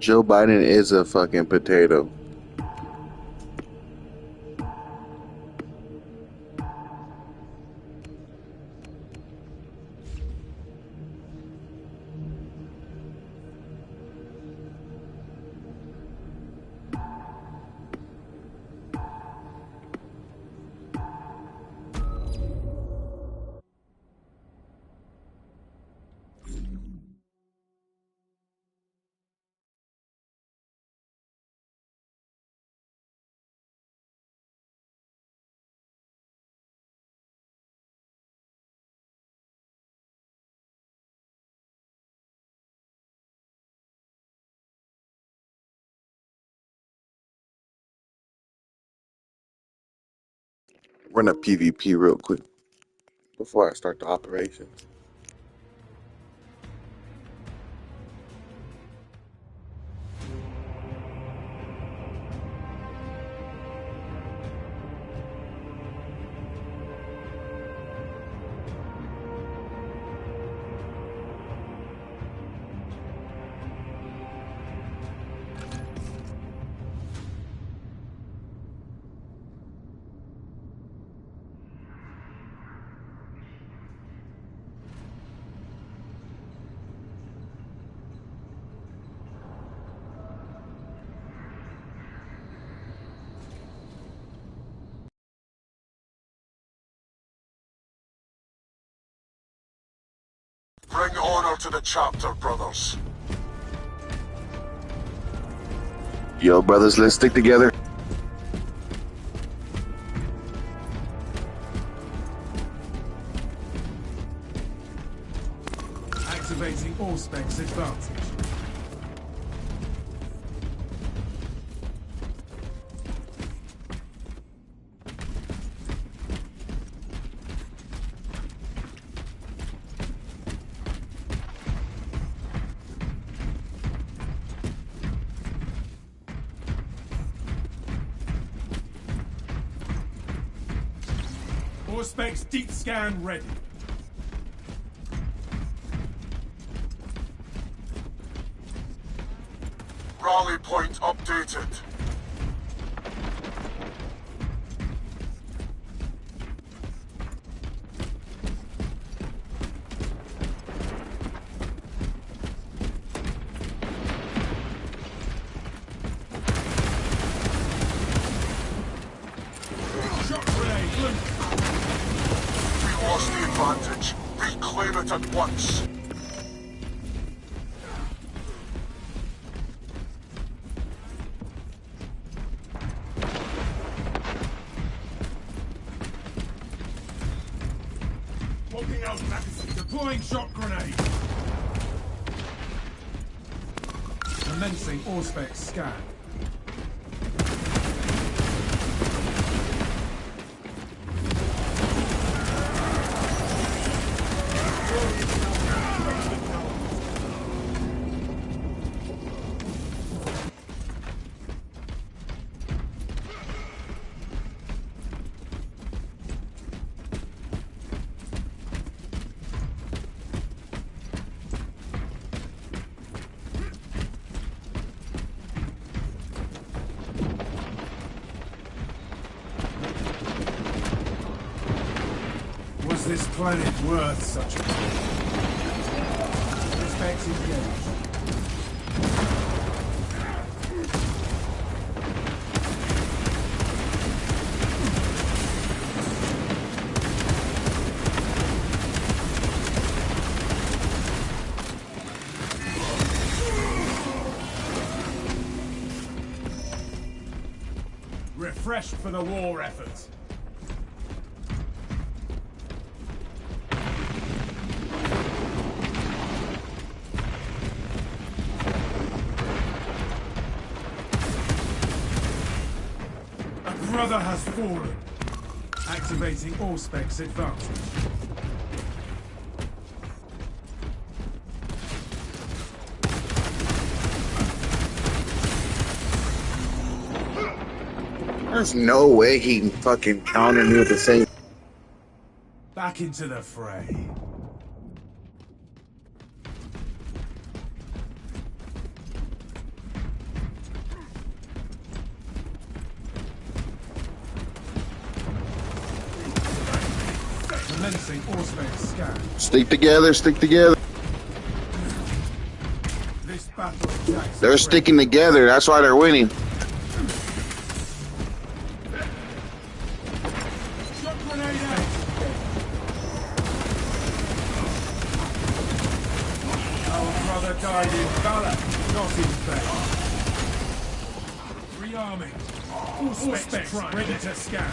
Joe Biden is a fucking potato. Run a PvP real quick before I start the operations. Bring honor to the chapter, brothers. Yo, brothers, let's stick together. Activating all specs advantage. All specs deep scan ready. Rally point updated. Shock grenade, loose. We lost the advantage. Reclaim it at once. Walking out magazine. Deploying shock grenade. Commencing all specs scan. Was this planet worth such a thing? Specs engaged. Refreshed for the war effort. A brother has fallen. Activating all specs advantage. There's no way he can fucking counter me with the same. Back into the fray. Auspex scan. Stick together, stick together. This battle attacks. They're sticking together. That's why they're winning. Shock grenade out. Our brother died in valor, not in vain. Rearming. Auspex ready to scan.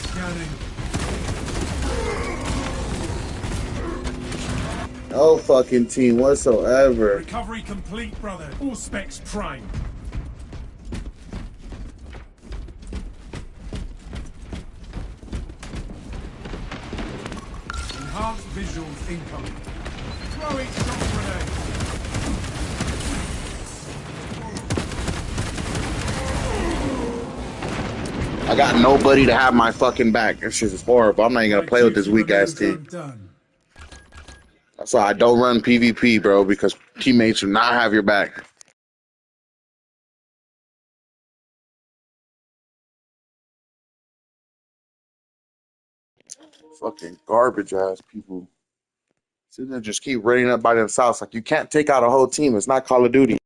Scanning. No fucking team whatsoever. Recovery complete, brother. Auspex prime. Enhanced visuals incoming. Throwing shock grenade. I got nobody to have my fucking back. This shit is horrible. I'm not even gonna play with this weak ass team. Done. That's why I don't run PvP, bro, because teammates do not have your back. Fucking garbage ass people. Sitting there just keep running up by themselves. Like, you can't take out a whole team. It's not Call of Duty.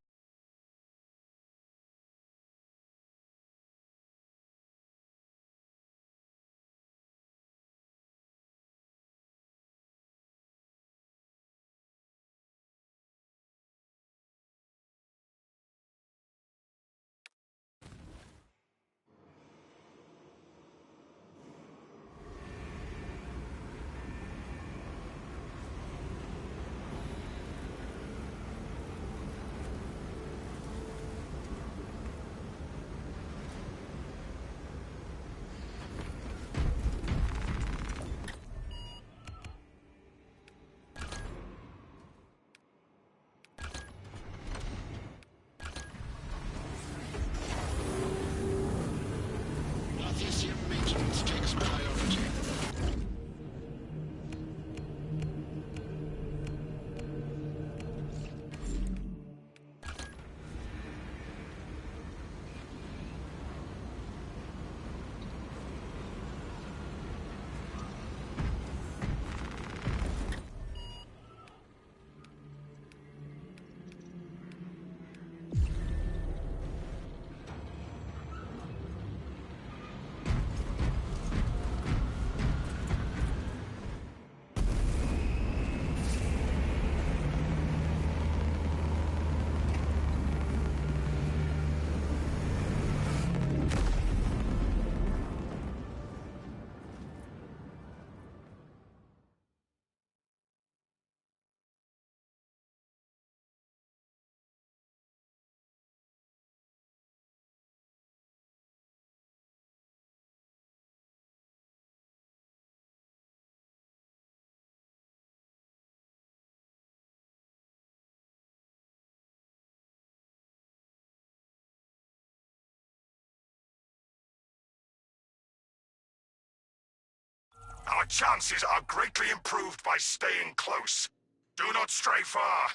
Our chances are greatly improved by staying close. Do not stray far.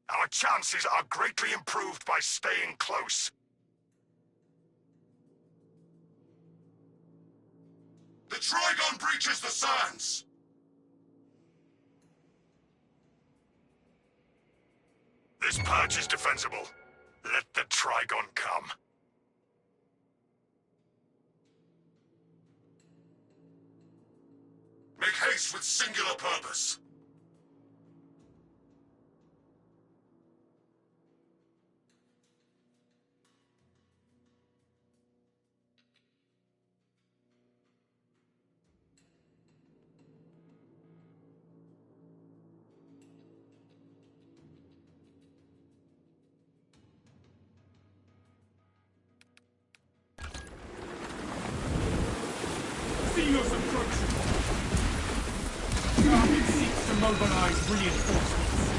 Our chances are greatly improved by staying close. The Trigon breaches the sands! This purge is defensible. Let the Trigon come. Make haste with singular purpose. Zelos approaching. Target seeks to mobilize reinforcements.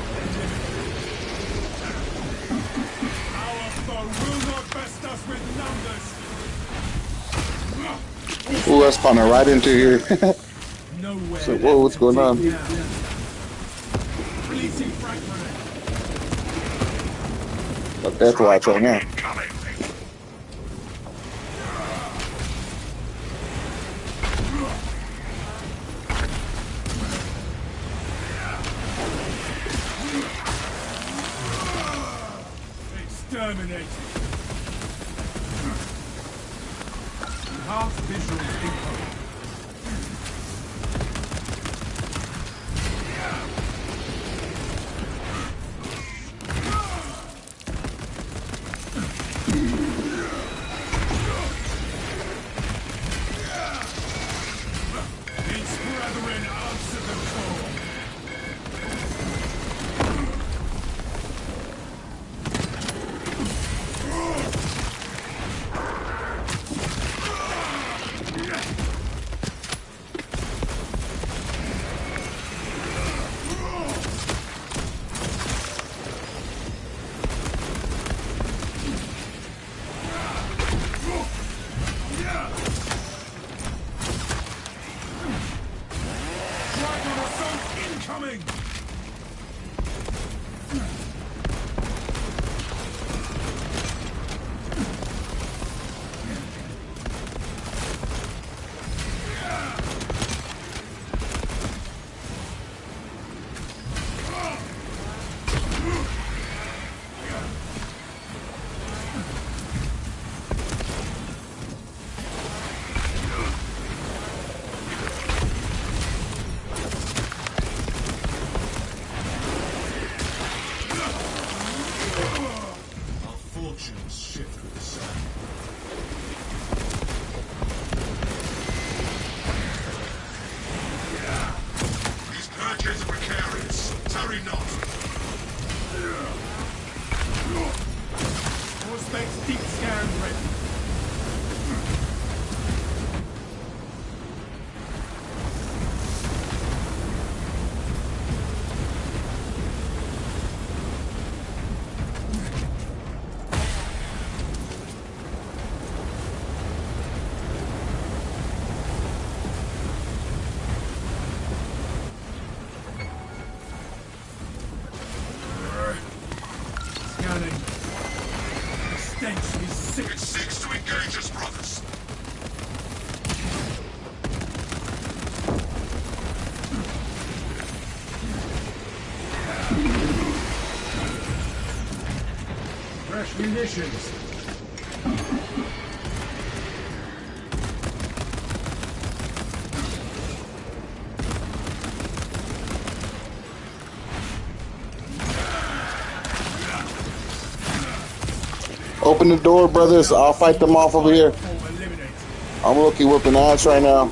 Our foe will not best us with numbers. Ooh, that's spawning right into here. Nowhere. So, whoa, what's going on? Releasing frag grenade. A death watch right now. Terminated. Enhanced visual incoming. Its brethren answer the call. Dragon assault incoming! Our fortunes shift with the sun. These purges are precarious. Tarry not. Auspex deep scan ready. Scanning. The stench is sick. It seeks to engage us, brothers. Fresh munitions. Open the door, brothers. I'll fight them off over here. All eliminated. I'm looking whooping ass right now.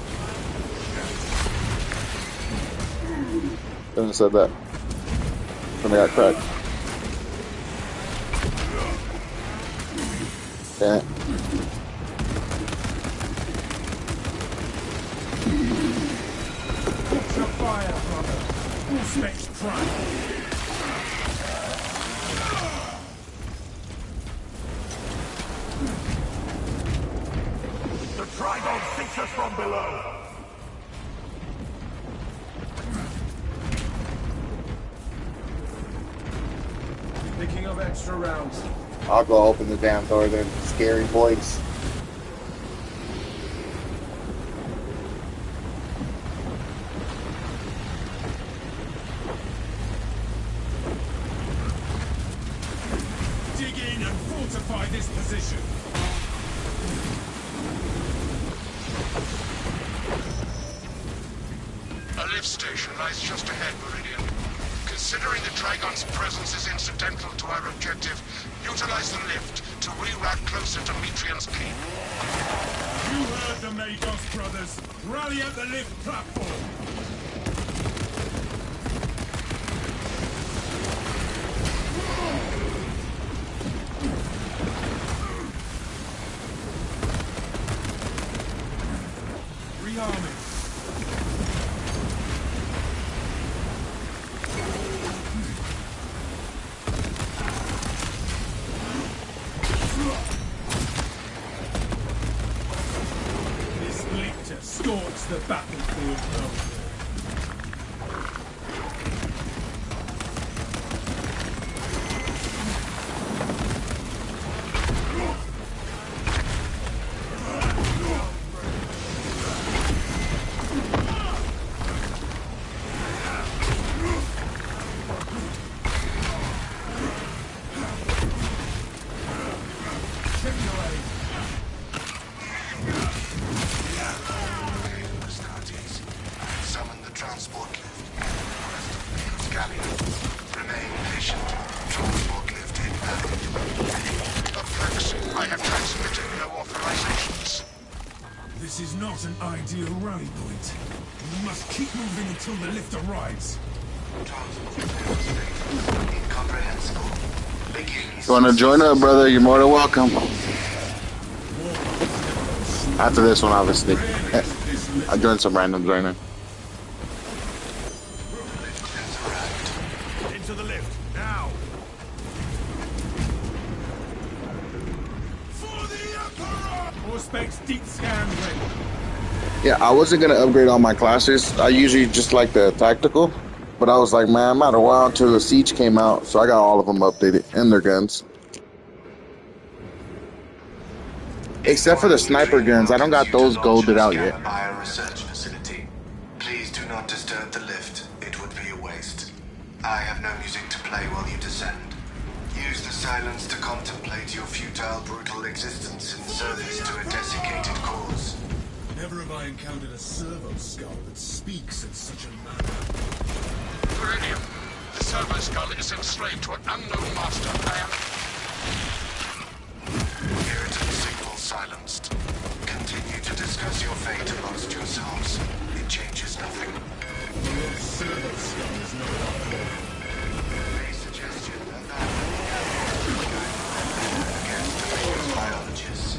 Shouldn't have said that. When I got cracked. Damn it. Ultra fire, brother. Auspex prime. The Trigon seeks us from below. Picking up extra rounds. I'll go open the damn door then. Scary voice. Dig in and fortify this position. A lift station lies just ahead, Meridian. Considering the Trigon's presence is incidental to our objective, utilize the lift to reroute closer to Metrian's keep. You heard the Magos brothers. Rally at the lift platform. Rearming. This lictor stalks the battlefield no more. transport lift. Galleon. Remain patient. Transport lift inbound. Perplexing. I have transmitted no authorizations. This is not an ideal rally point. We must keep moving until the lift arrives. Transport state incomprehensible. Begin. You want to join up, brother? You're more than welcome. After this one, obviously. I joined some randoms right now. Into the lift, now! For the Emperor! Auspex deep scan ready. Yeah, I wasn't going to upgrade all my classes. I usually just like the tactical. But I was like, man, I'm out a while until the Siege came out. So I got all of them updated. And their guns. Except for the sniper guns. I don't got those golded out yet. Research facility. Please do not disturb the lift. It would be a waste. I have no music to play while you descend. Use the silence to contemplate your futile, brutal existence in service to a desiccated cause. Never have I encountered a servo skull that speaks in such a manner. Viridian, the servo skull is enslaved to an unknown master. Irritant signal silenced. Continue to discuss your fate amongst yourselves. It changes nothing. The servo skull is no longer. A suggestion that against the famous biologists.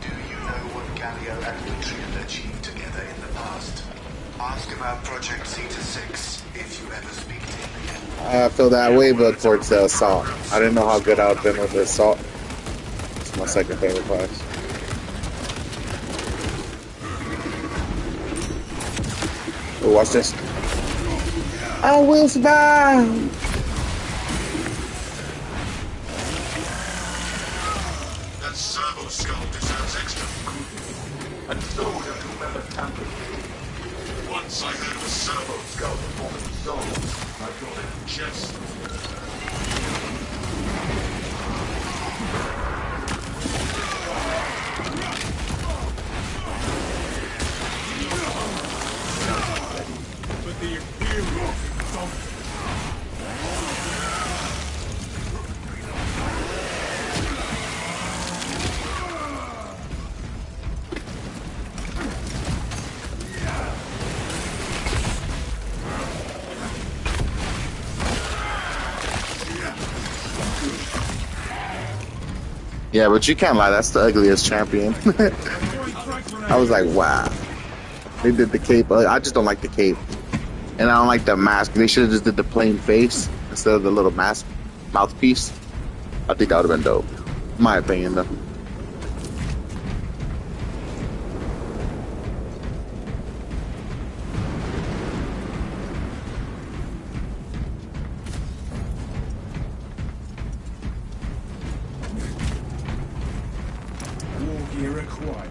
Do you know what Galio and Lutrian achieved together in the past? Ask about Project Zeta 6 if you ever speak to him again. I feel that way, but towards the assault. I didn't know how good I would have been with the assault. It's my second favorite class. Oh, watch this. I will survive. That servo skull deserves extra food. I told him to remember tampering. Once I heard of a servo skull performing songs. I thought it just... But the Imperial don't. Yeah, but you can't lie. That's the ugliest champion. I was like, wow. They did the cape. I just don't like the cape. And I don't like the mask. They should have just did the plain face instead of the little mask mouthpiece. I think that would have been dope. In my opinion, though. War gear acquired.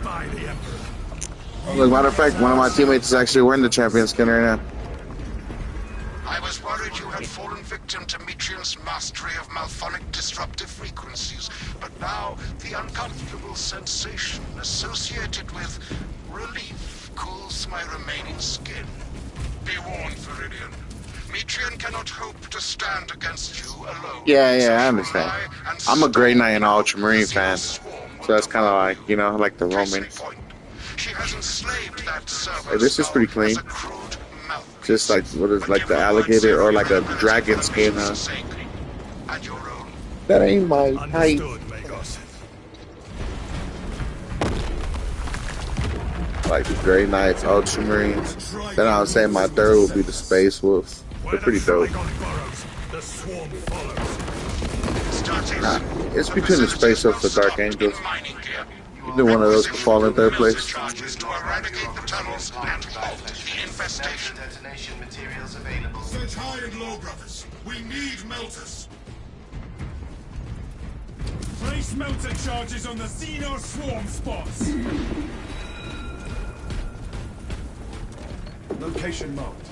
By the Emperor. Look, matter of fact, one of my teammates is actually wearing the champion skin right now. I was worried you had fallen victim to Mitrian's mastery of malphonic disruptive frequencies, but now the uncomfortable sensation associated with relief cools my remaining skin. Be warned, Viridian. Mitrian cannot hope to stand against you alone. Yeah, I understand. I'm a Grey Knight and Ultramarine fan, so that's kind of like, you know, like the Roman. She has enslaved that servo Hey, this is pretty skull as clean. a crude mouthpiece. Just like, what is like the alligator or like a dragon skin, huh? And your own. That ain't my height. Understood, Magos. Like the Grey Knights, Ultramarines. Then I would say my third would be the Space Wolves. They're pretty dope. The swarm follows. Starting Nah, it's between the Space Wolves and Dark Angels. Either one of those could fall in third place. Charges to eradicate the tunnels and halt the infestation. Detonation materials available. Search high and low, brothers. We need melters. Place melter charges on the Xenos swarm spots. Location marked.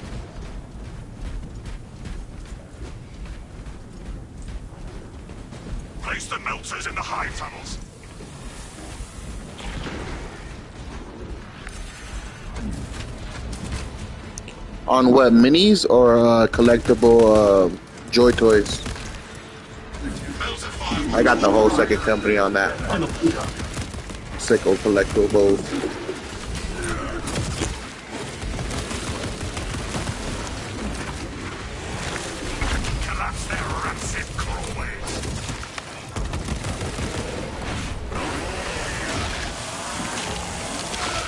Place the melters in the hive tunnels. On what, minis or collectible Joy Toys? I got the whole second company on that. Sicko collectibles. Collapse their rancid crawlways.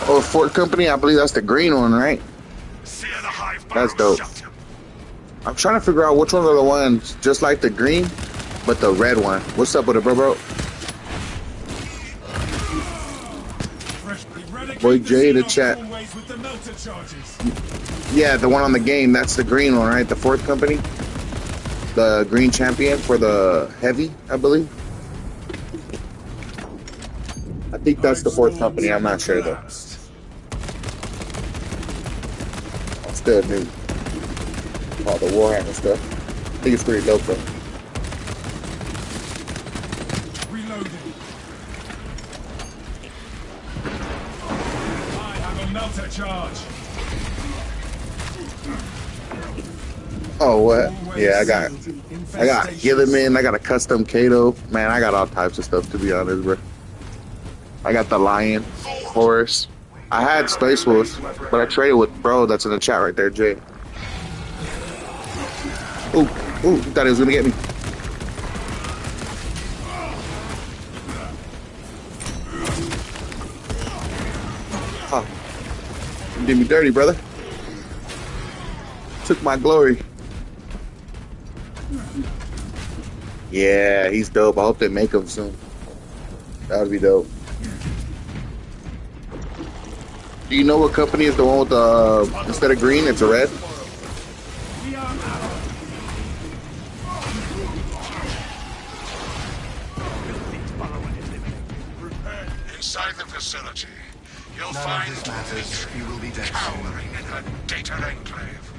Oh, Fort Company, I believe that's the green one, right? Sear the hive That's burrows dope. shut. I'm trying to figure out which ones are the ones just like the green, but the red one. What's up with it, bro? Boy, Jay, the chat. With the melter charges. Yeah, the one on the game, that's the green one, right? The Fourth Company? The green champion for the heavy, I believe. I think that's the Fourth Company, I'm not sure though. Still new. All the Warhammer stuff. I think it's pretty dope though. Reloading. I have a melter charge. Oh, what? Yeah, I got Gilliman, I got a custom Kato. Man, I got all types of stuff, to be honest, bro. I got the Lion, Horus. I had Space Wolves, but I traded with bro that's in the chat right there, Jay. Ooh, he thought he was gonna get me. Oh, you did me dirty, brother. Took my glory. Yeah, he's dope. I hope they make him soon. That would be dope. Do you know what company is the one with the instead of green, it's a red? Inside the facility, you'll None find of this matters. You will be dead soon. cowering in her data enclave.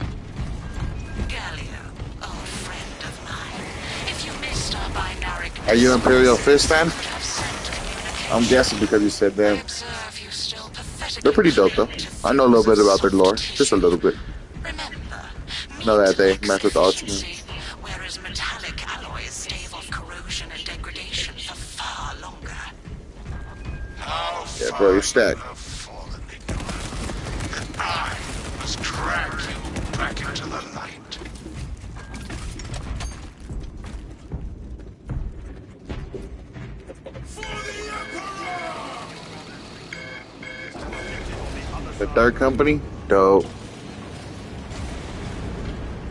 Gallia, old friend of mine. If you missed our binary, Are you an Imperial Fist fan? would have sent communication. I'm guessing because you said I them. observe you still pathetically They're pretty dope though. cling to I know a little bit things about their of lore, soft just a little bit. Remember, Know that they meat mess with the lacks Ultraman. efficiency, whereas metallic alloys stave off corrosion and degradation for far longer. How Yeah, far bro, you're stacked. you have fallen, ignorant. And I must drag you back into the light. The third company, dope.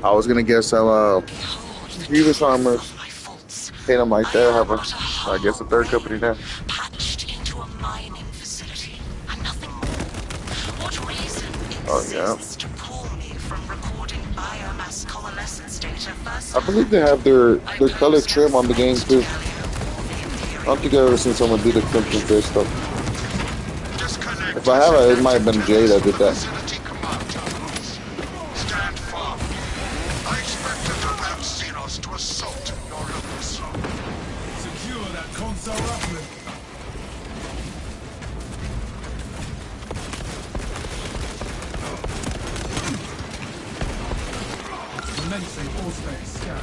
I was gonna get some Behold the Grievous truth armor. of my faults. Hit them like that, I am have a, but a I guess the third company now. patched into a mining facility, and nothing more. What reason Oh, yeah. exists to pull me from recording biomass coalescence data first? I believe they have their color trim on the game too. I don't think I've ever seen someone do the Crimson Fist stuff. Disconnect. If I have it might have been Jay that did that. Facility command terminals. Stand firm. I expect the Durant Xenos to assault your locus. Secure that console uplink. Commencing automated scan.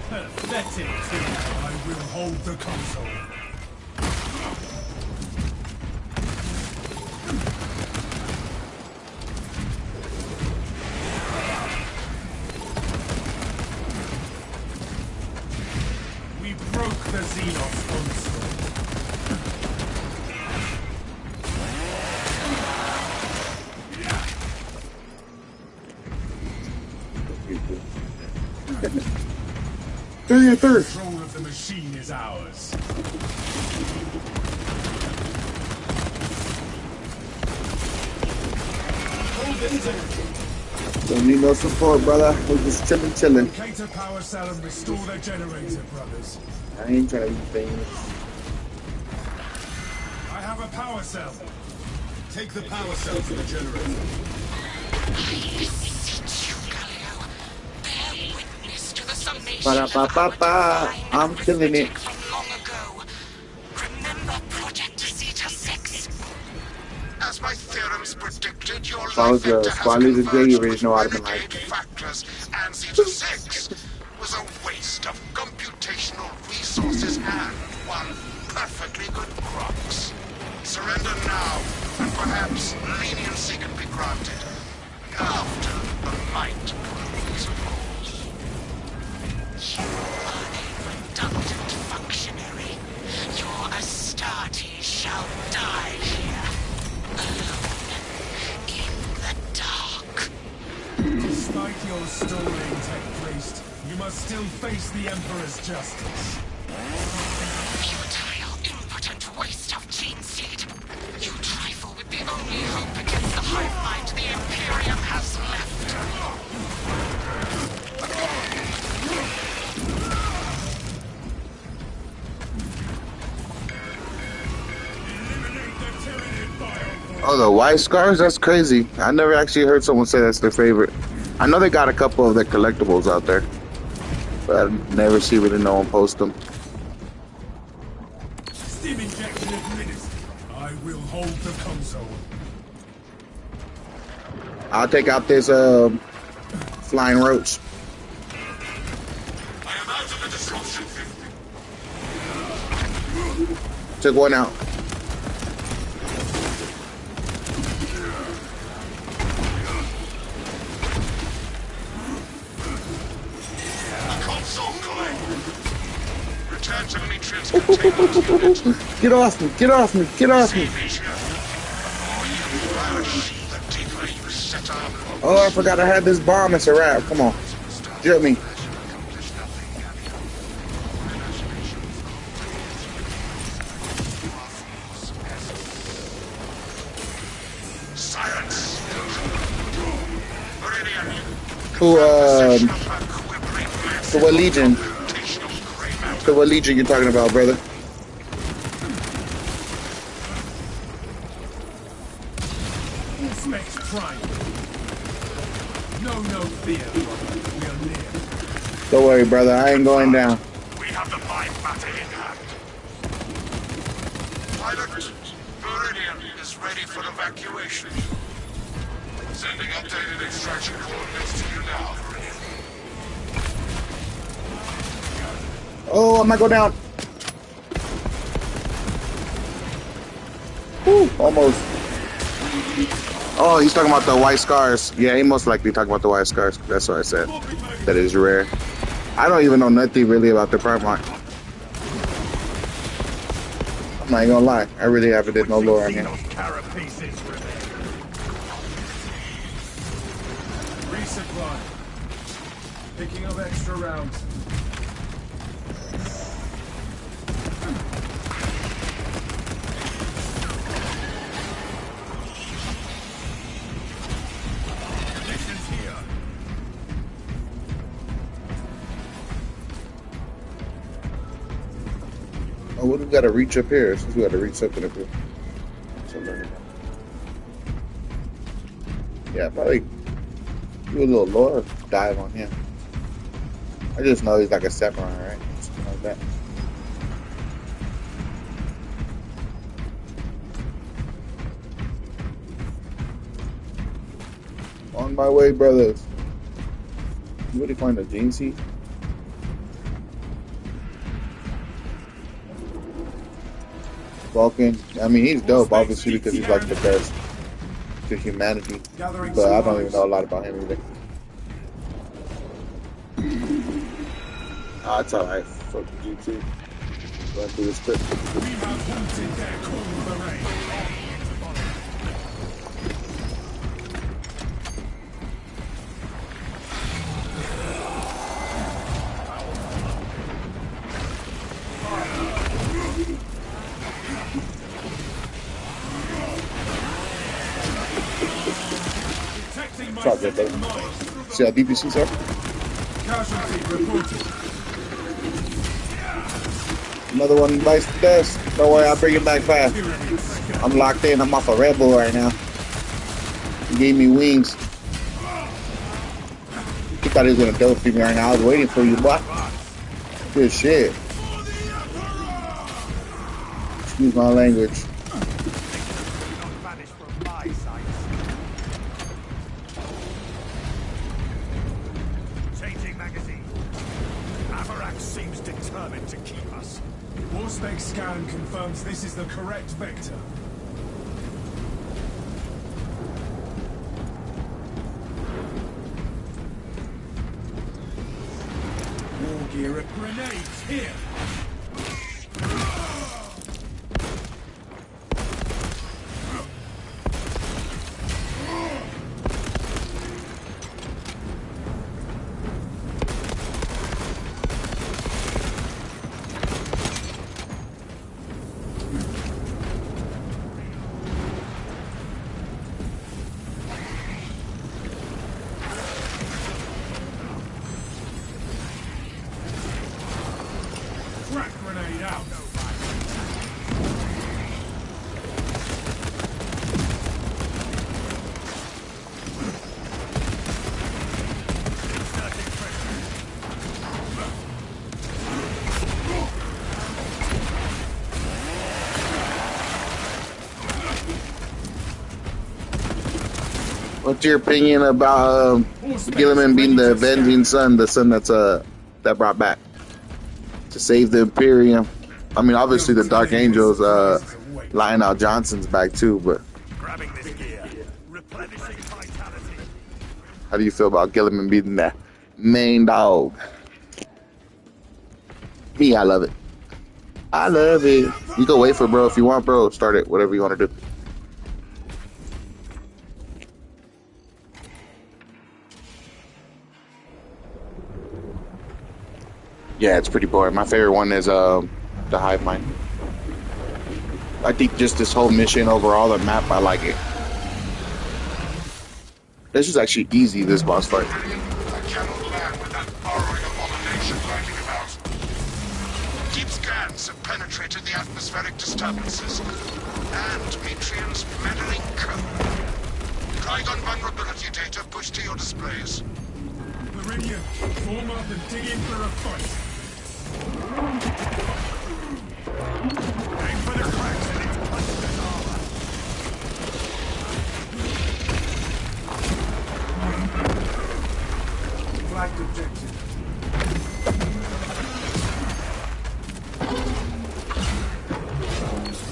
Pathetic. I will hold the console. We broke the Xenos console. Third. Control of the machine is ours. Don't need no support, brother. We're just chilling. Locate a power cell and restore their generator, brothers. I ain't trying to be famous. I have a power cell. Take the power cell to the generator. I beseech you, Galio. Bear witness to the summation Ba-da-ba-ba-ba. I'm killing it. from long ago. Remember Project Zeta 6? As my theorems predicted, your If I was life a squad leader today, you already know I'd have been like, factors, and Zeta 6 was a waste of computational resources and one perfectly good crux. Surrender now, and perhaps leniency can be granted. After the might rules, of course. You are a redundant functionary. Your Astartes shall die here. Alone. In the dark. Despite your stalling, Tech Priest, you must still face the Emperor's justice. Futile, impotent waste of gene seed. You trifle with the only hope against the hive mind the Imperium has left. Eliminate the Tyranid bio. oh, the white scars? That's crazy. I never actually heard someone say that's their favorite. I know they got a couple of their collectibles out there, but I never see really no one post them. Stim injection administered. I will hold the console. I'll take out this flying roach. I am out of the disruption. Took one out. Console collect. Return to Metrian's containment unit. Get off me! Get off me! Get off me! Vision. Or you perish the deeper you set up. Oh, I forgot I had this bomb. It's a wrap. Come on. Drill me. Silence. Meridian. So what legion? So what legion you talking about, brother? Inspect Prime. No fear, brother. We are near. Don't worry, brother. I ain't going down. We have the mind matter in hand. Pilot, Meridian is ready for evacuation. Sending updated extraction coordinates to you now, Meridian. Oh, I might go down. Woo, almost. Oh, he's talking about the white scars. Yeah, he most likely talking about the white scars. That's what I said. That is rare. I don't even know nothing really about the Primarch. I'm not even gonna lie. I really haven't did no lore on him. Carapaces resupply. Picking up extra rounds. Missions here. Oh, we got to reach up here. Since we got to reach something up here. Something. Yeah, probably do a little lore dive on him. I just know he's like a samurai, right? Something like that. On my way, brothers. You really find a gene seed? Vulcan. I mean, he's dope, obviously, because he's like the best to humanity. But I don't even know a lot about him either. Oh, it's alright. Fuck the GT. Going through this clip. We have wanted their call of array. all good, though. See how deep you see, sir? Casualty reported. Another one bites the dust. Don't worry, I'll bring it back fast. I'm locked in. I'm off a Red Bull right now. He gave me wings. He thought he was gonna dope me right now. I was waiting for you, boy. Good shit. Excuse my language. Changing magazine. Avarax seems determined to keep us. Warspec scan confirms this is the correct vector. War gear at grenades here. Crack grenade out. What's your opinion about Gilliman being the avenging son, the son that's that brought back to save the Imperium? I mean, obviously the Dark Angels, Lionel Johnson's back too, but Grabbing this gear. Replenishing vitality. how do you feel about Gilliman being that main dog? Me, I love it. I love it. You can wait for it, bro. If you want, bro, start it. Whatever you want to do. Yeah, it's pretty boring. My favorite one is the Hive Mind. I think just this whole mission overall, the map, I like it. This is actually easy, this boss fight. I cannot land with that burrowing abomination lurking about. Deep scans have penetrated the atmospheric disturbances and Matrian's meddling code. Trigon vulnerability data pushed to your displays. Meridian, form up and dig in for a fight. Aim for the cracks in its punching armor. Flagged objective.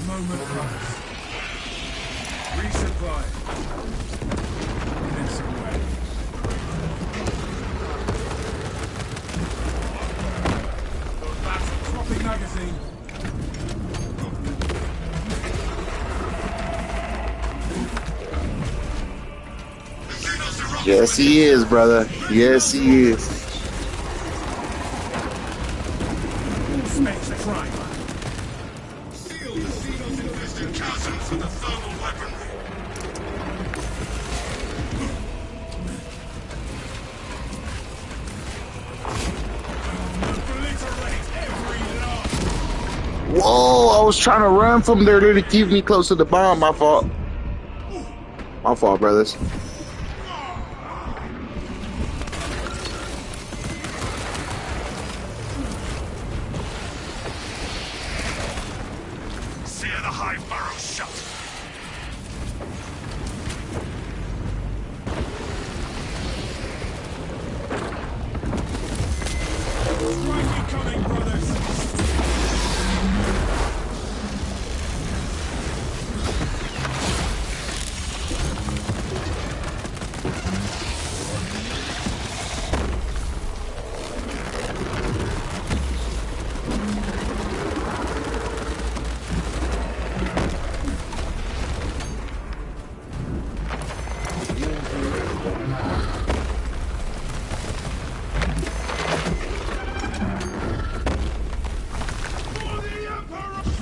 Moment runs. Resupply. Minutes away. Swapping magazine. Yes, he is, brother. Yes, he is. Space crime. Seal the Xenos infested chasm for the thermal weaponry. Obliterate every last. Whoa, I was trying to run from there to keep me close to the bomb. My fault. My fault, brothers. Sear the hive burrow shut. Strike incoming, brothers.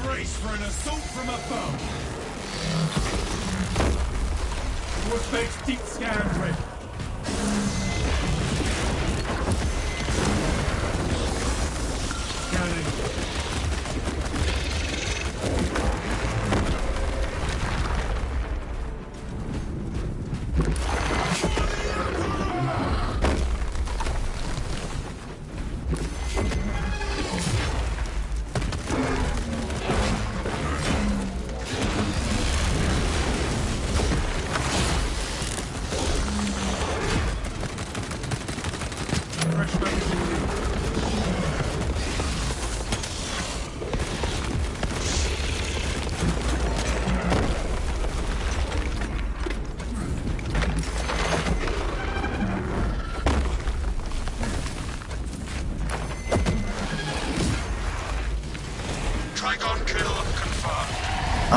Brace for an assault from above. Warspec's deep scan ready.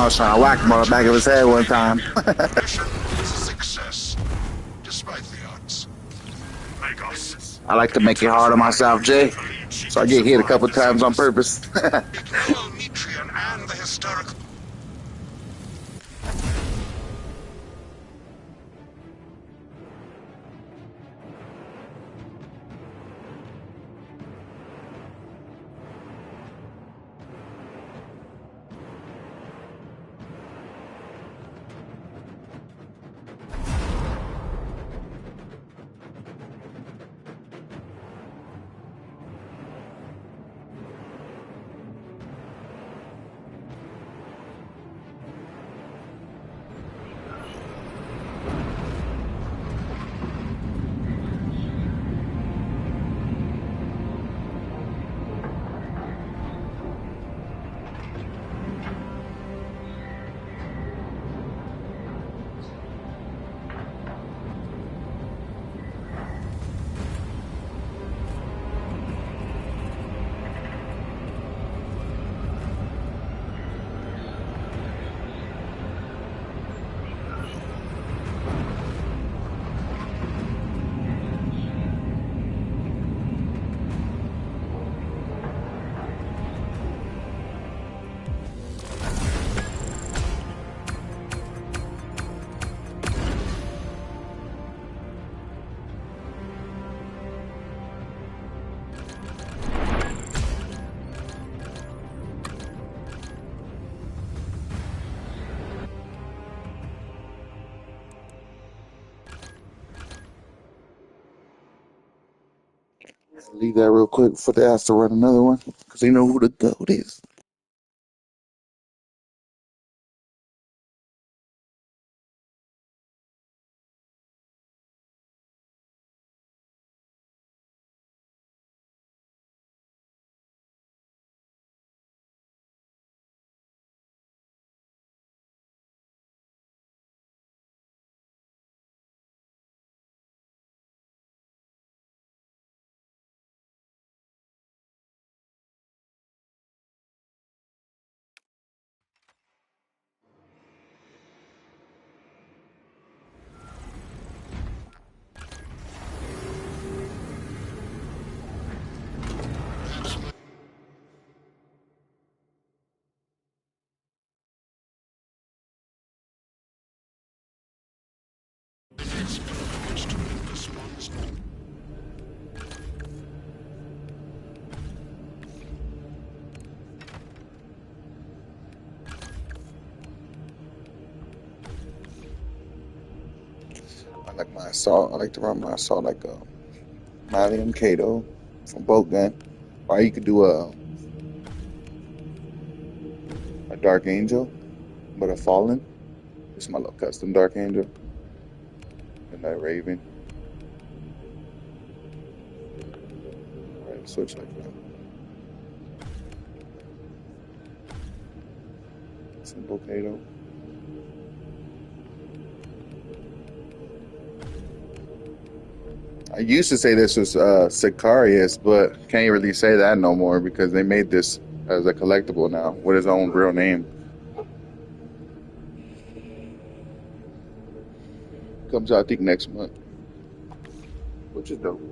was trying to whack him on the back of his head one time. Mission is a success, despite the odds. I like to make it hard on myself, Jay. So I get hit a couple times on purpose. Ignore Metrian and the historical. Leave that real quick before they ask to run another one, because they know who the GOAT is. I like my assault. I like to run my assault like a Malium Kato from Bolt Gun. Or you could do a Dark Angel, but a Fallen. It's my little custom Dark Angel. And that Raven. Right, switch like that. Simple Kato. I used to say this was Sicarius, but can't really say that no more because they made this as a collectible now with his own real name. Comes out, I think, next month, which is dope.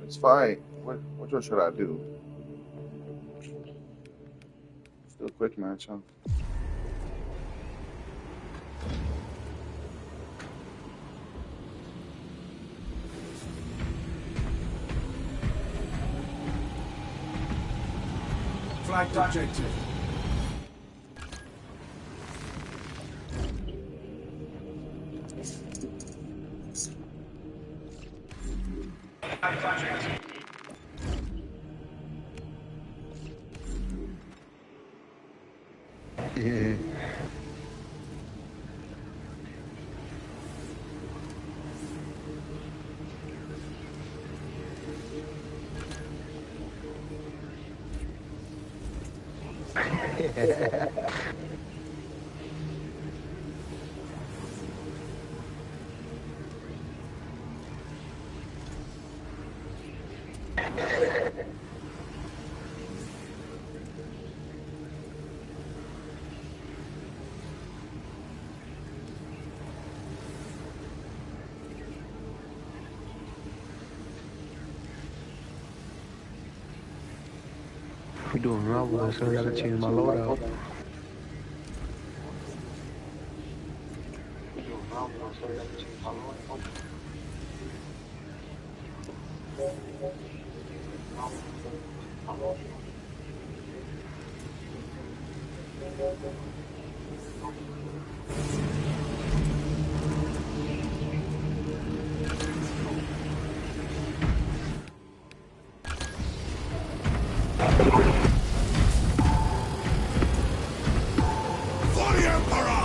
It's fine. Which one should I do? Still a quick match, huh? Flagged objective. Yeah. We doing Rumble, so I gotta change my loadout. For the Emperor!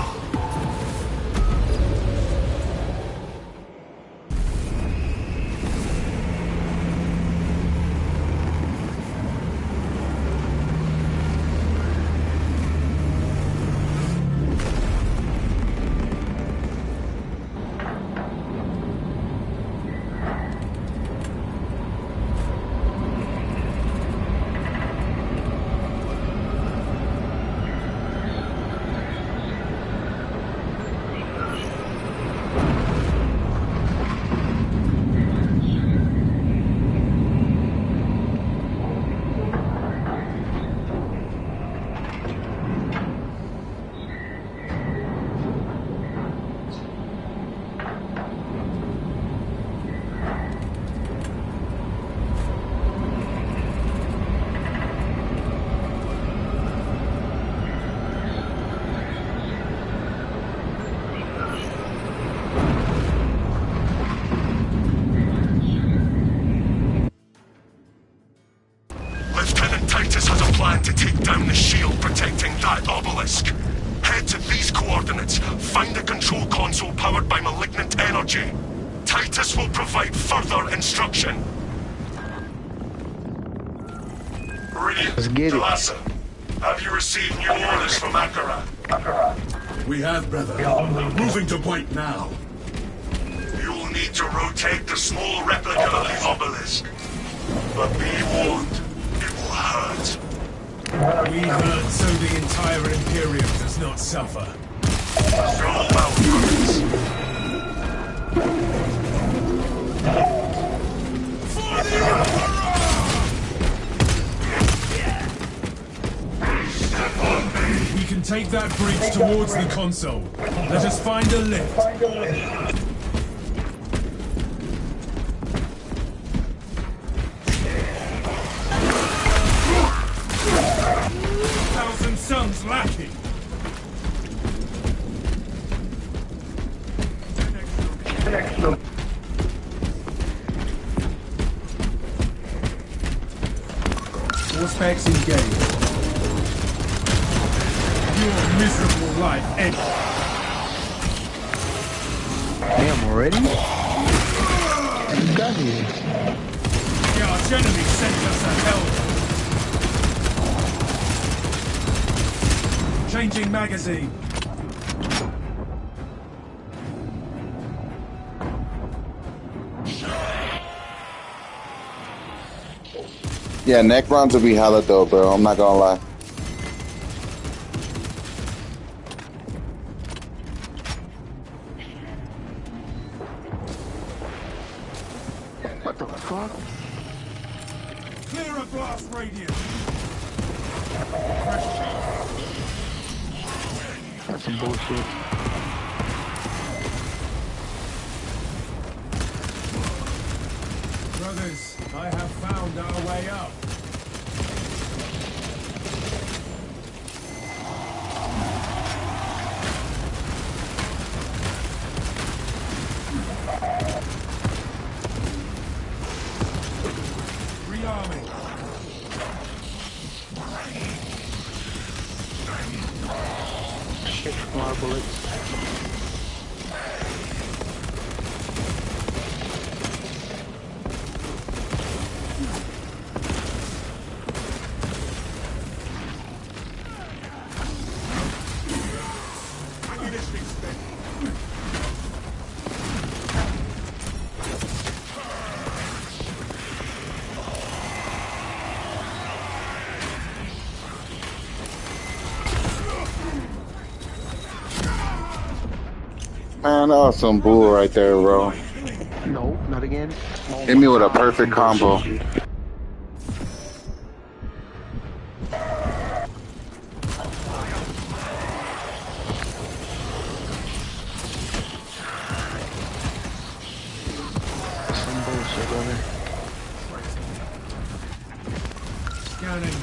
Lieutenant Titus has a plan to take down the shield protecting that obelisk. Head to these coordinates, find the control console powered by malignant energy. Titus will provide further instruction. Let's get it. Talassa, have you received new orders from Akara? We have, brother. Moving to point now. You will need to rotate the small replica of the obelisk. But be warned, it will hurt. We hurt so the entire Imperium does not suffer. So well, brothers. For the Emperor! We can take that bridge towards the console. Let us find a lift. Thousand Suns lacking. All specs engaged. Your miserable life ends. Damn, already? You got here. The arch enemy sent us a hell. Changing magazine. Yeah, neck runs will be hella dope, bro. I'm not gonna lie. What the fuck? Clear a blast radius. That's some bullshit. Brothers, I have found our way up. Rearming. Shit, more bullets. Man, that was some bull right there, bro. No, not again. Oh Hit my me with a God, perfect some combo. bullshit. Some bullshit, brother. Scanning.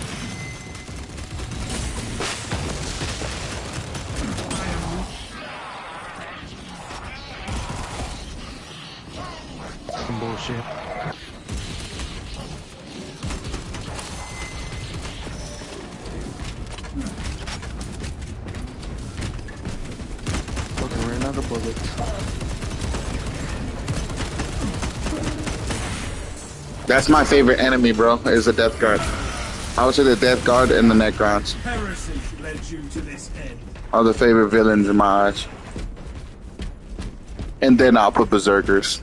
Some bullshit. Fucking ran out of bullets. That's my favorite enemy, bro, is the Death Guard. I would say the Death Guard and the Necrons Heresy led you to this end. are the favorite villains in my eyes. And then I'll put Berserkers.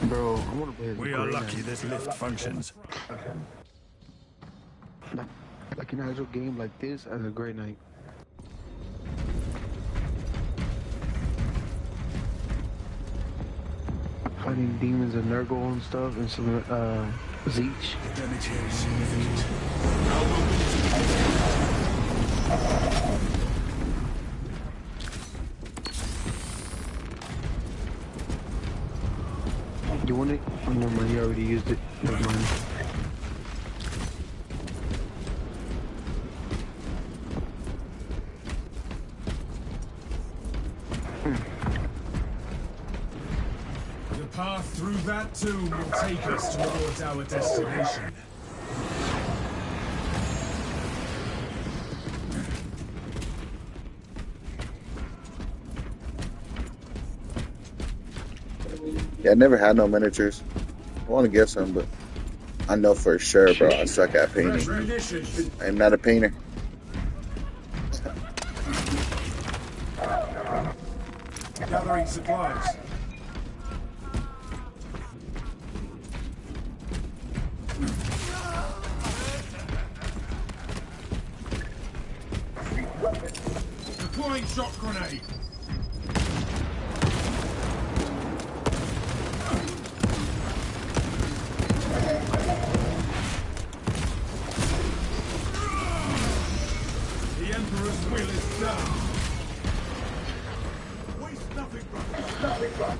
Bro, I wanna play as We a are great lucky knight. this lift functions. Like an actual game like this as a great night. Fighting demons and Nurgle and stuff and some Zeech. The damage here is significant. Our mobility You want it? Oh, never mind, you already used it. Never mind. The path through that tomb will take us towards our destination. Yeah, I never had no miniatures. I want to get some, but I know for sure, bro, I suck at Fresh painting. munitions. I'm not a painter. Gathering supplies. Deploying shock grenade. The Emperor's will is done. Waste nothing, brother.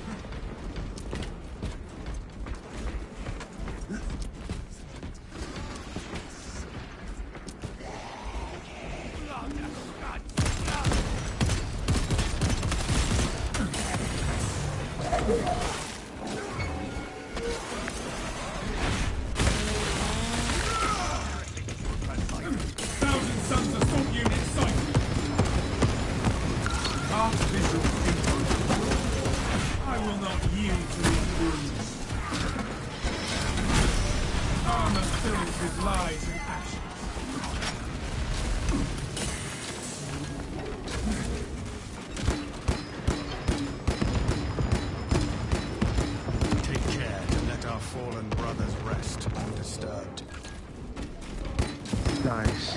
Thousand Sons assault unit sighted. Artificial info. I will not yield to these wounds. Armor filled with lies and ashes. Take care to let our fallen brothers rest undisturbed. Nice.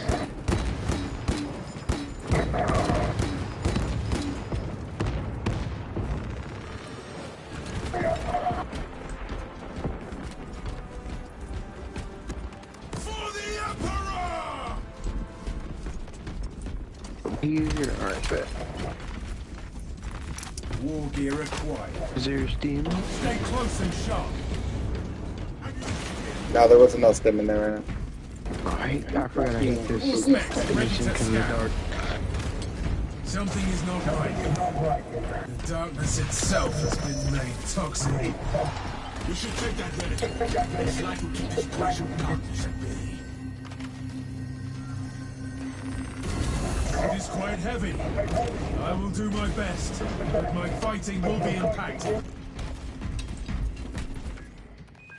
For the Emperor! Here, alright, bet. War gear acquired. Is there a steam? Stay close and sharp. No, there wasn't no stem in there right now. I forgot I hate this mission because of the dark. Something is not right. The darkness itself has been made toxic. We should take that relic. This light will keep this crash of darkness at bay. It is quite heavy. I will do my best, but my fighting will be impacted.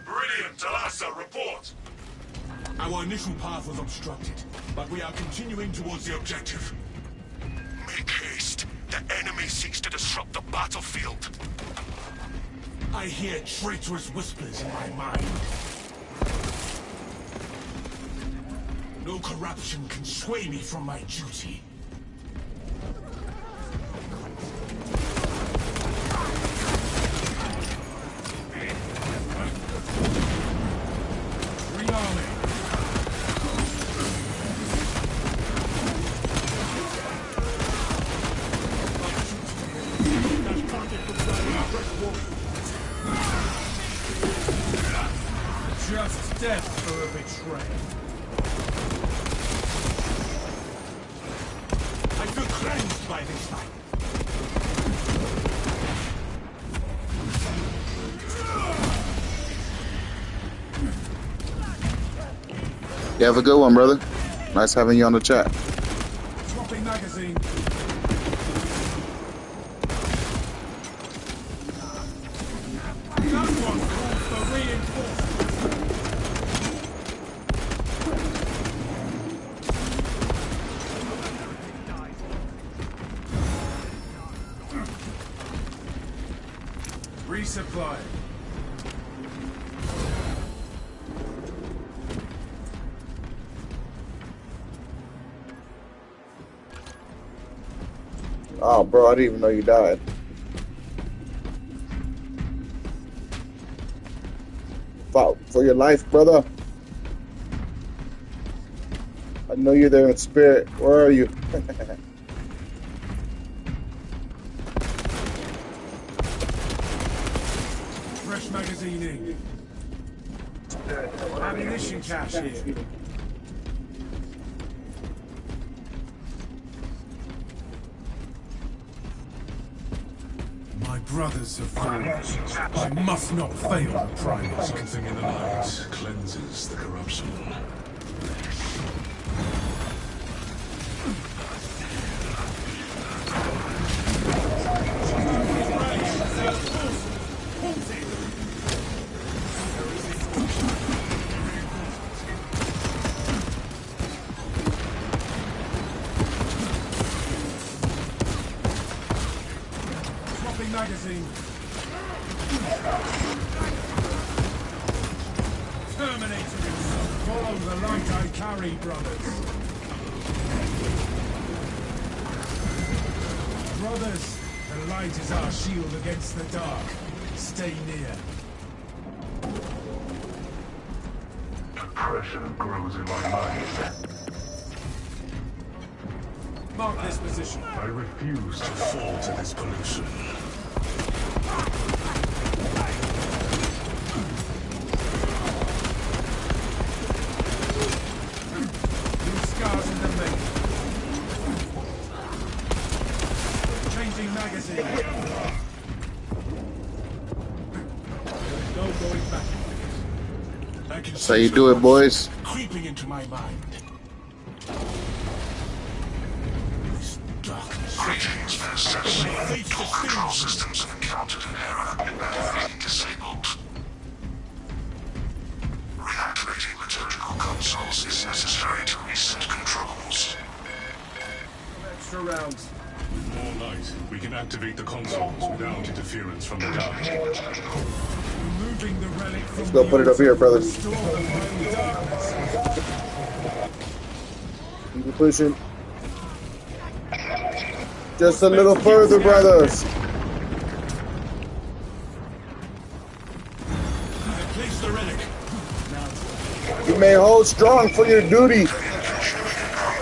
Brilliant, Talassa, report. Our initial path was obstructed, but we are continuing towards the objective. Make haste. The enemy seeks to disrupt the battlefield. I hear traitorous whispers in my mind. No corruption can sway me from my duty. Rearming. Just death for a betrayal. I feel cleansed by this fight. You have a good one, brother. Nice having you on the chat. Swapping magazine. That one calls for reinforcement. Resupply. Oh, bro, I didn't even know you died. Fought for your life, brother. I know you're there in spirit. Where are you? Fresh magazining. Ammunition cache here. My brothers have fallen. I must not fail the prize. Something in the light cleanses the corruption. Swapping magazine. Terminator himself. Follow the light I carry, brothers. Brothers, the light is our shield against the dark. Stay near. Depression grows in my mind. Mark this position. I refuse to fall to this pollution. New scars in the making. Changing magazine. No going back. I can That's how you do it, boys. creeping into my mind. This darkness. Greetings, Masters. All control systems have encountered an error. Being disabled. Reactivating liturgical consoles is necessary to reset controls. Extra rounds. With more light, we can activate the consoles without interference from the dark. Removing the relic from Let's go put it up here, brothers. restore the mighty darkness. Keep pushing. Just a little further, brothers. Place the relic. You may hold strong for your duty.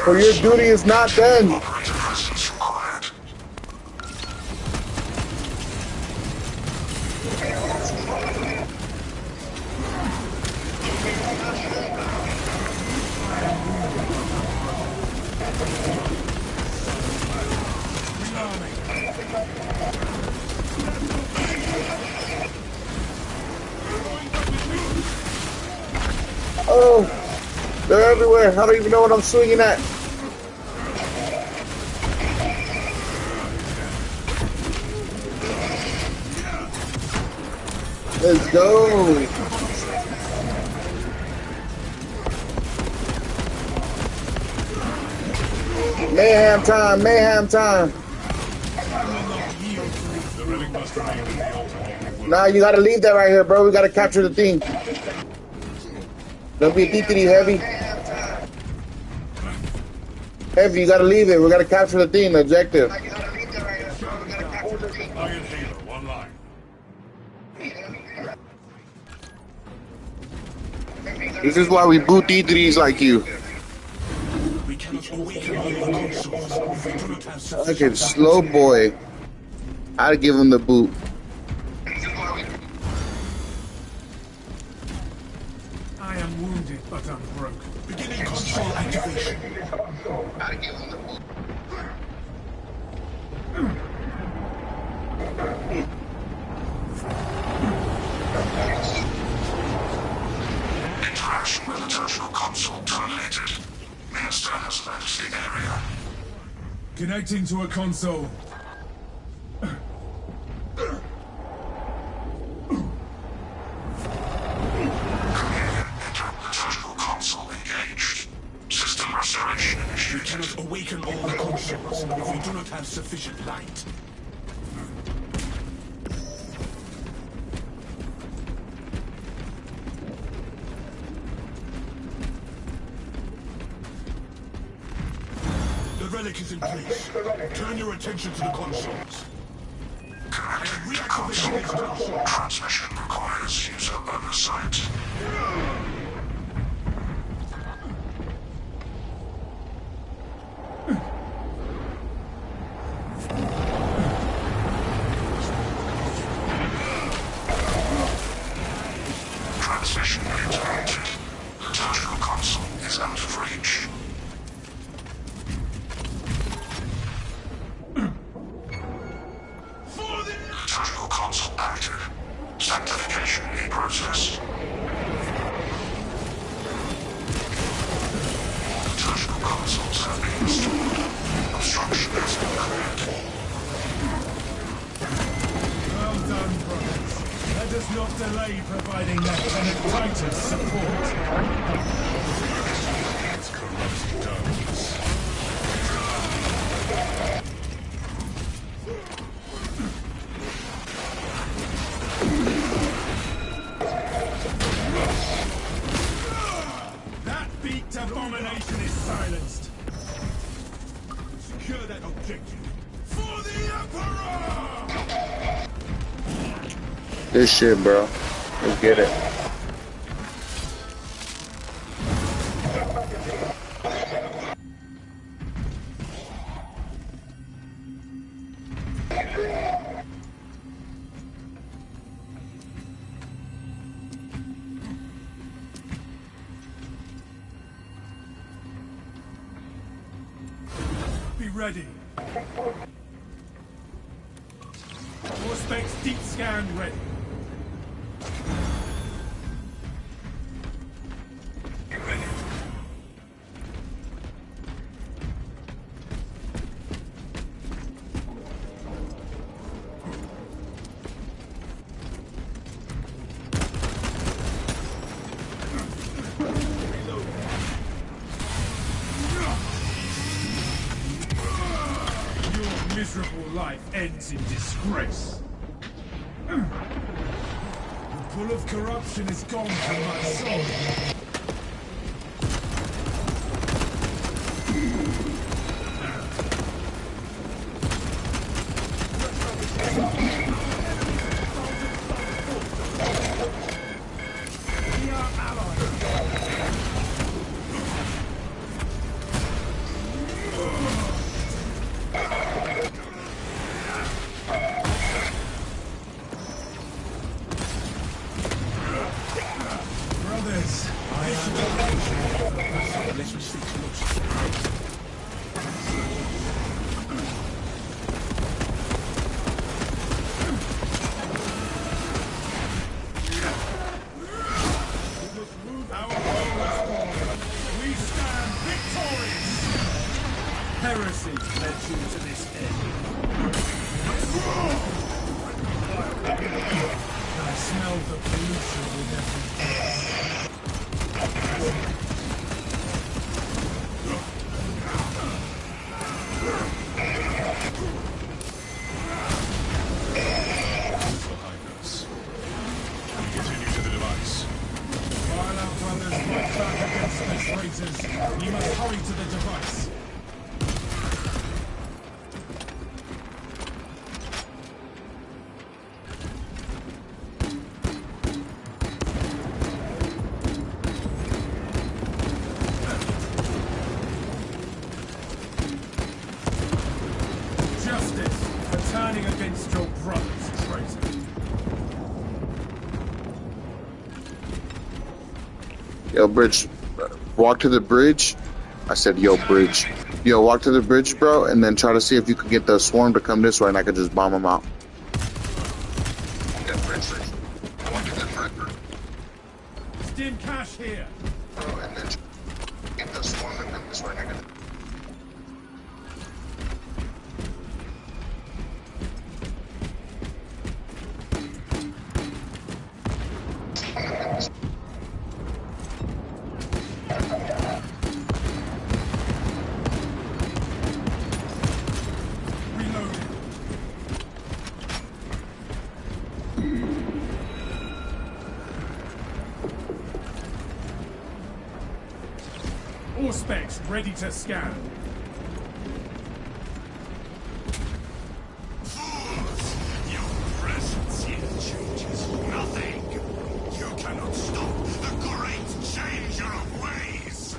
For your duty is not done. Operator presence required. Oh, they're everywhere. I don't even know what I'm swinging at. Let's go. Mayhem time, mayhem time. The relic must remain in the altar while we Nah, you gotta leave that right here, bro. We gotta capture the thing. Don't be a DTD heavy. Heavy, you gotta leave it. We gotta capture the thing, the objective. Iron Halo online. This is why we boot DTDs like you. We cannot awaken all the consoles if we do not have sufficient Fucking slow boy. I'd give him the boot. I am wounded, but unbroken. Beginning console activation. Interaction with the terminal console terminated. Minister has left the area. Connecting to a console. Terminal console engaged. System restoration We initiated. cannot awaken all the consoles if we do not have sufficient light. The relic is in place. Turn your attention to the consoles. I am reactivating this console. Transmission requires user oversight. Transmission interrupted. The terminal console is out of reach. Terminal console active. Sanctification in process. The terminal consoles have been restored. Obstruction has been cleared. Well done, brothers. Let us not delay providing Lieutenant Titus support. It's corrupt darkness. That beaked abomination is silenced. Secure that objective. For the Emperor! Good shit, bro. Let's get it. Be ready. More specs deep scan ready. Your miserable life ends in disgrace. The pull of corruption is gone from my soul. We are allies. Brothers, I justice for turning against your brothers, traitor. Yo, Bridge, walk to the bridge. I said, yo, Bridge. Yo, walk to the bridge, bro, and then try to see if you could get the swarm to come this way and I could just bomb them out. Stim cash here. Bro, and then get the swarm to come this way and I could... All specs ready to scan. Fools! Your presence here changes nothing. You cannot stop the great changer of ways.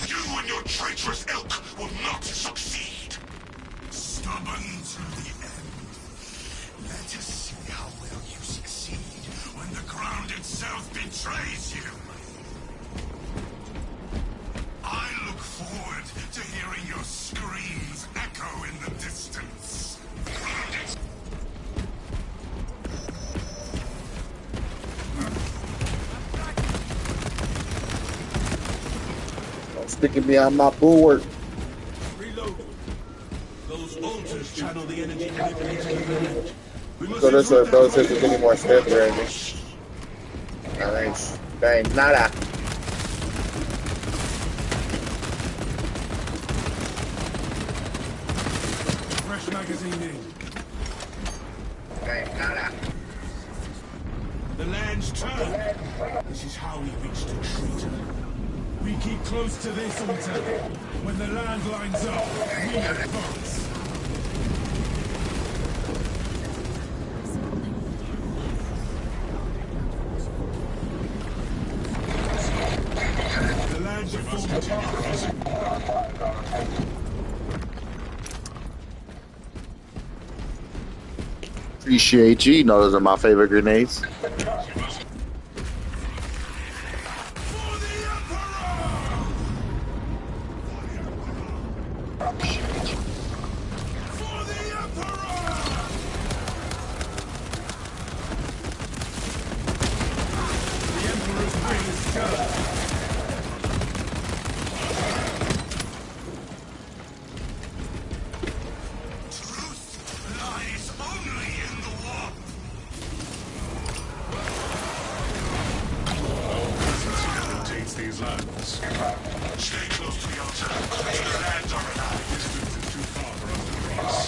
You and your traitorous ilk will not succeed. Stubborn to the end. Let us see how well you succeed when the ground itself betrays you. I look forward to hearing your screams echo in the distance. Sticking behind my bulwark. Reload. Those altars channel the energy manipulated. We must So this way, ensure bro, that- says there's any more steps or anything. That ain't nada. Fresh magazine in. That ain't nada. The land's turned. This is how we reach the traitor. We keep close to this altar. When the land lines up, we advance. The land's a formative. Appreciate you. You know those are my favorite grenades. Truth lies only in the warp. Rotates these lands. Stay close to the altar. The lands are alive. Distance is too far for us to cross.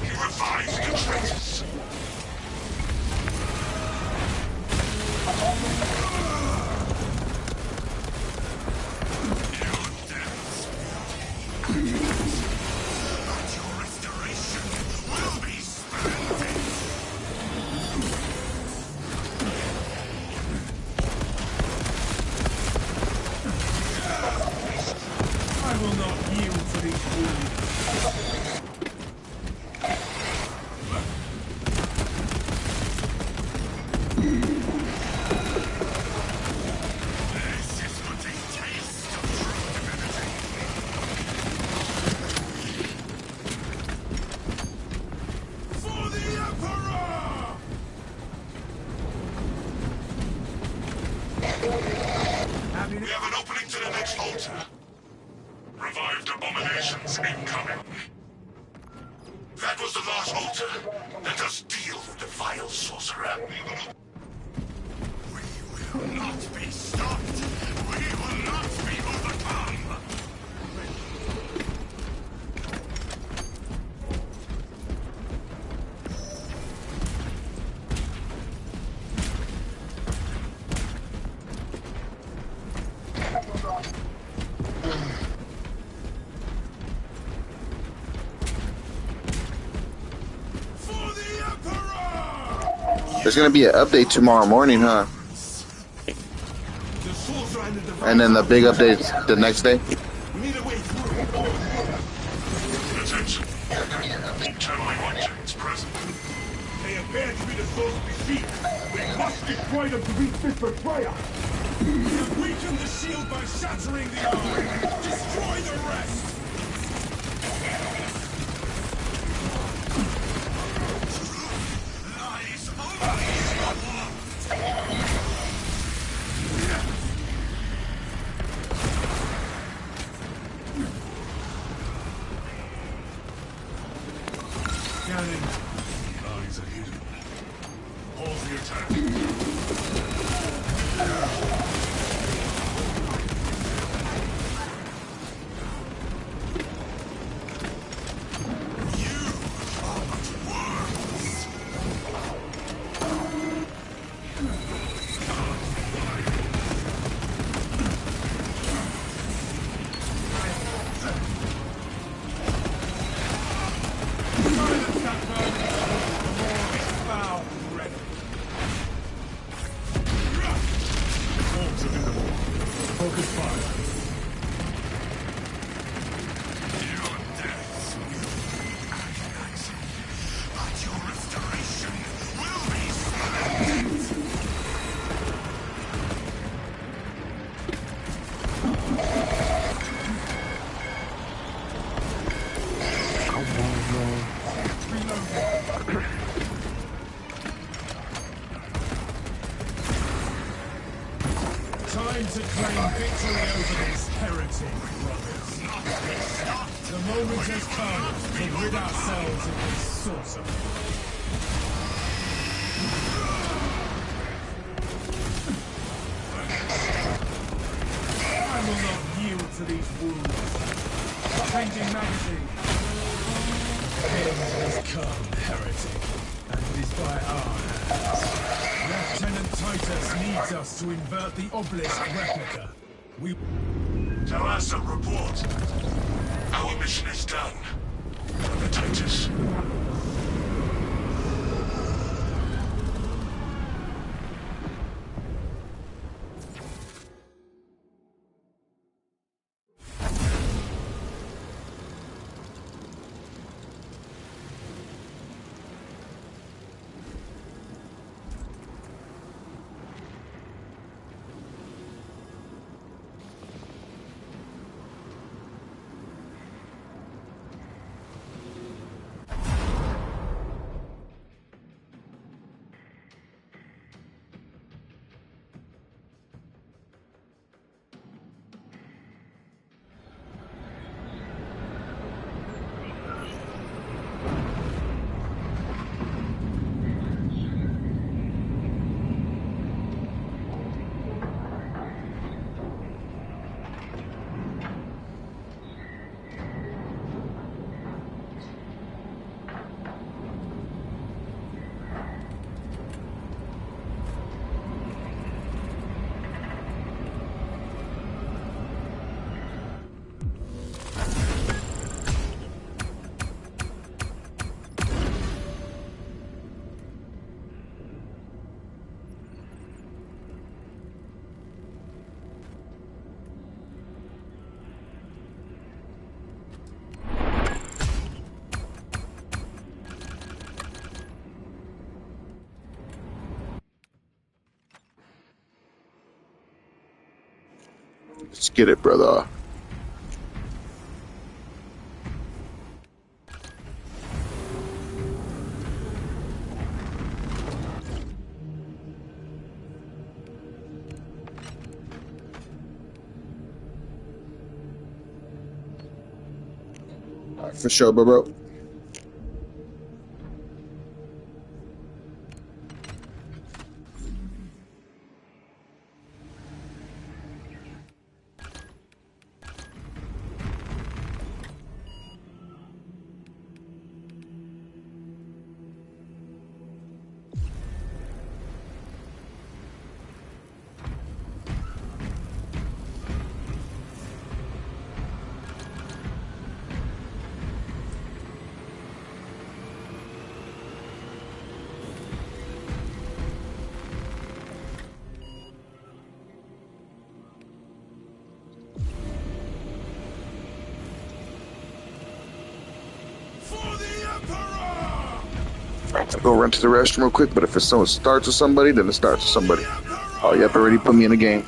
He revives the traitors. Your deaths will be but your restoration will be splendid. I will not yield to these fools. This is but a taste of true divinity. For the Emperor! We have an opening to the next altar. Revived abominations incoming. That was the last altar. Let us deal with the vile sorcerer. We will not be stopped. We will not be overcome. For the Emperor! There's gonna be an update tomorrow morning, huh? The sorcerer and the divine And then the big update the next day. Attention. Internally Chains present. They appear to be the source of the heat. We must destroy them to reach this betrayer. We have weakened the shield by shattering the eye. Destroy the rest. Lies only. Scanning. Eyes are hidden. Pause the attack. Silence that burn. The war is foul already. Forms are visible. Focus fire. Your deaths will be agonizing, but your restoration will be splendid. Come on, bro. Time to claim victory over this heretic, brothers. The moment has come to rid ourselves of this sorcerer. I will not yield to these wounds. Changing magazine. End has come, heretic, and it is by our hands. Lieutenant Titus needs us to invert the obelisk replica. We... Talassa, report. Our mission is done. Brother Titus. Let's get it, brother. All right, for sure, bro. I'll go run to the restroom real quick, but if it starts with somebody, then it starts with somebody. Oh, yep, already put me in the game.